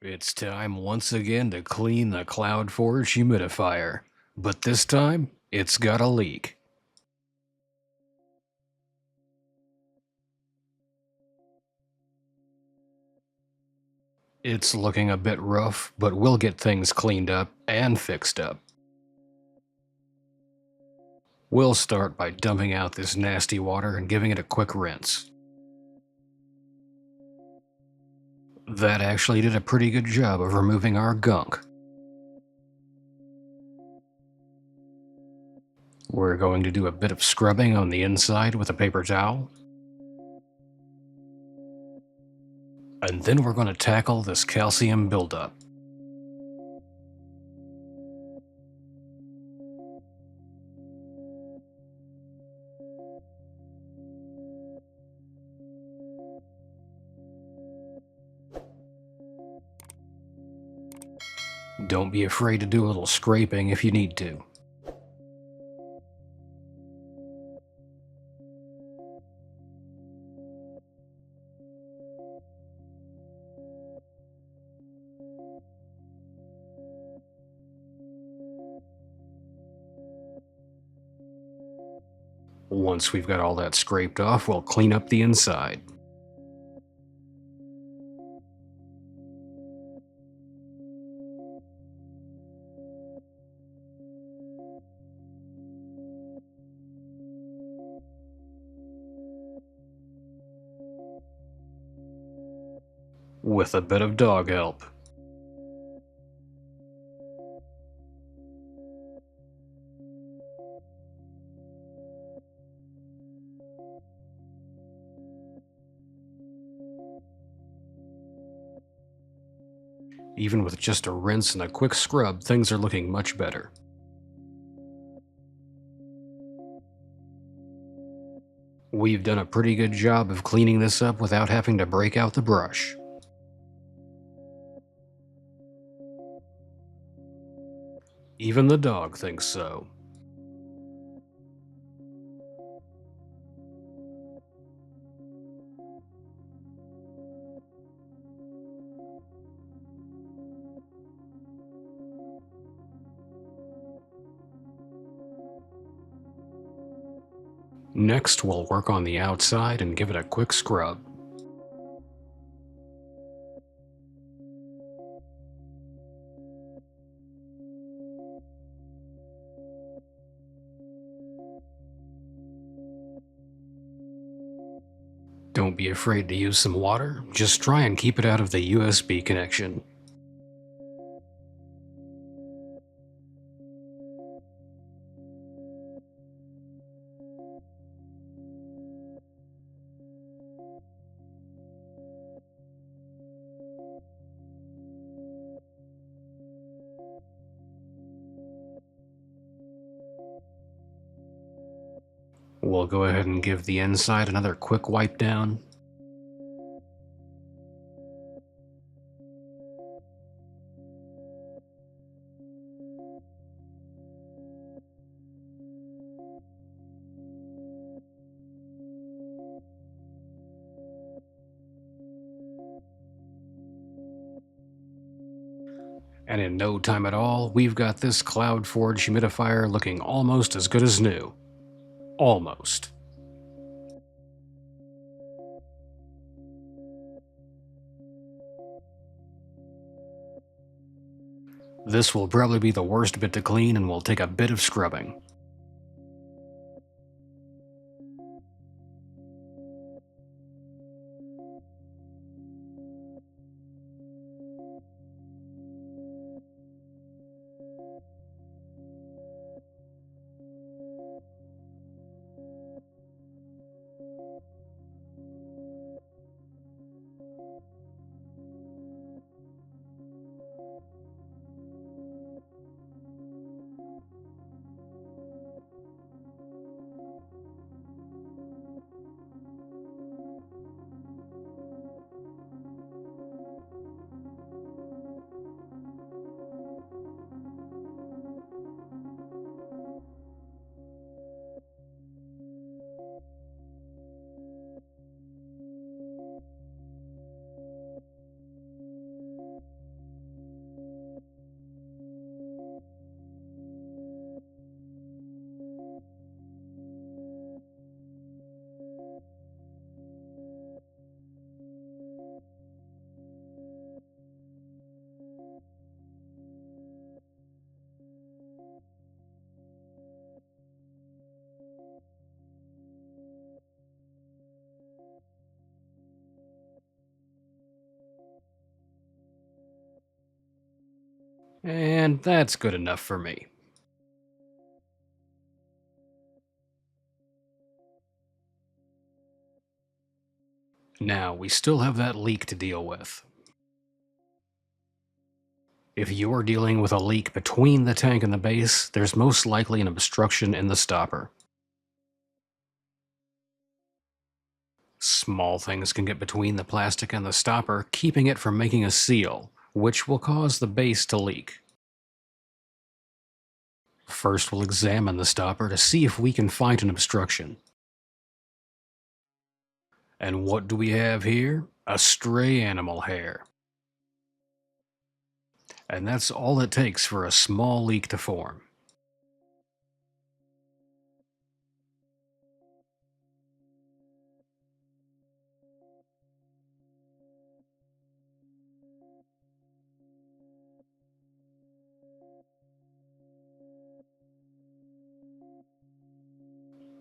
It's time once again to clean the Cloudforge humidifier, but this time it's got a leak. It's looking a bit rough, but we'll get things cleaned up and fixed up. We'll start by dumping out this nasty water and giving it a quick rinse. That actually did a pretty good job of removing our gunk. We're going to do a bit of scrubbing on the inside with a paper towel. And then we're going to tackle this calcium buildup. Don't be afraid to do a little scraping if you need to. Once we've got all that scraped off, we'll clean up the inside. With a bit of dog help. Even with just a rinse and a quick scrub, things are looking much better. We've done a pretty good job of cleaning this up without having to break out the brush. Even the dog thinks so. Next, we'll work on the outside and give it a quick scrub. Don't be afraid to use some water, just try and keep it out of the USB connection. We'll go ahead and give the inside another quick wipe down. And in no time at all, we've got this Cloudforge humidifier looking almost as good as new. Almost. This will probably be the worst bit to clean and will take a bit of scrubbing. And that's good enough for me. Now, we still have that leak to deal with. If you're dealing with a leak between the tank and the base, there's most likely an obstruction in the stopper. Small things can get between the plastic and the stopper, keeping it from making a seal, which will cause the base to leak. First, we'll examine the stopper to see if we can find an obstruction. And what do we have here? A stray animal hair. And that's all it takes for a small leak to form.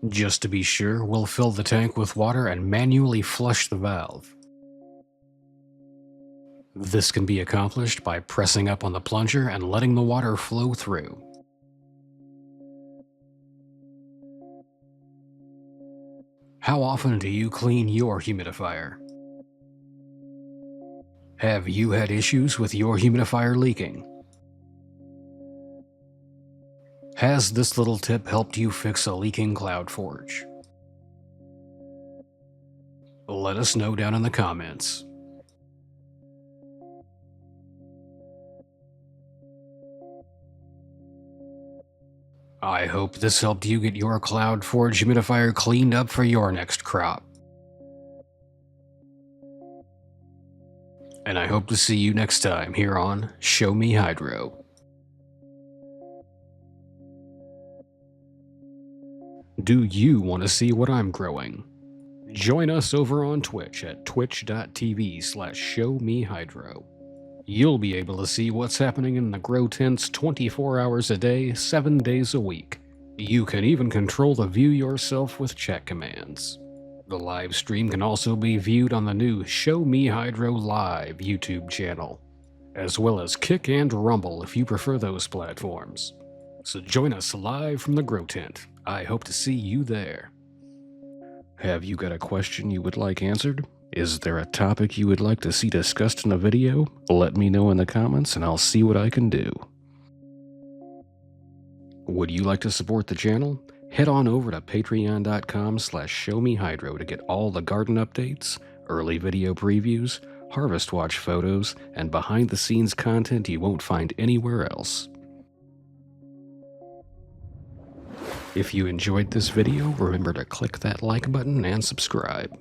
Just to be sure, we'll fill the tank with water and manually flush the valve. This can be accomplished by pressing up on the plunger and letting the water flow through. How often do you clean your humidifier? Have you had issues with your humidifier leaking? Has this little tip helped you fix a leaking Cloudforge? Let us know down in the comments. I hope this helped you get your Cloudforge humidifier cleaned up for your next crop. And I hope to see you next time here on Show Me Hydro. Do you want to see what I'm growing? Join us over on Twitch at twitch.tv/showmehydro. You'll be able to see what's happening in the grow tents 24 hours a day, 7 days a week. You can even control the view yourself with chat commands. The live stream can also be viewed on the new Show Me Hydro Live YouTube channel, as well as Kick and Rumble if you prefer those platforms. So join us live from the grow tent. I hope to see you there. Have you got a question you would like answered? Is there a topic you would like to see discussed in a video? Let me know in the comments and I'll see what I can do. Would you like to support the channel? Head on over to patreon.com/showmehydro to get all the garden updates, early video previews, harvest watch photos, and behind the scenes content you won't find anywhere else. If you enjoyed this video, remember to click that like button and subscribe.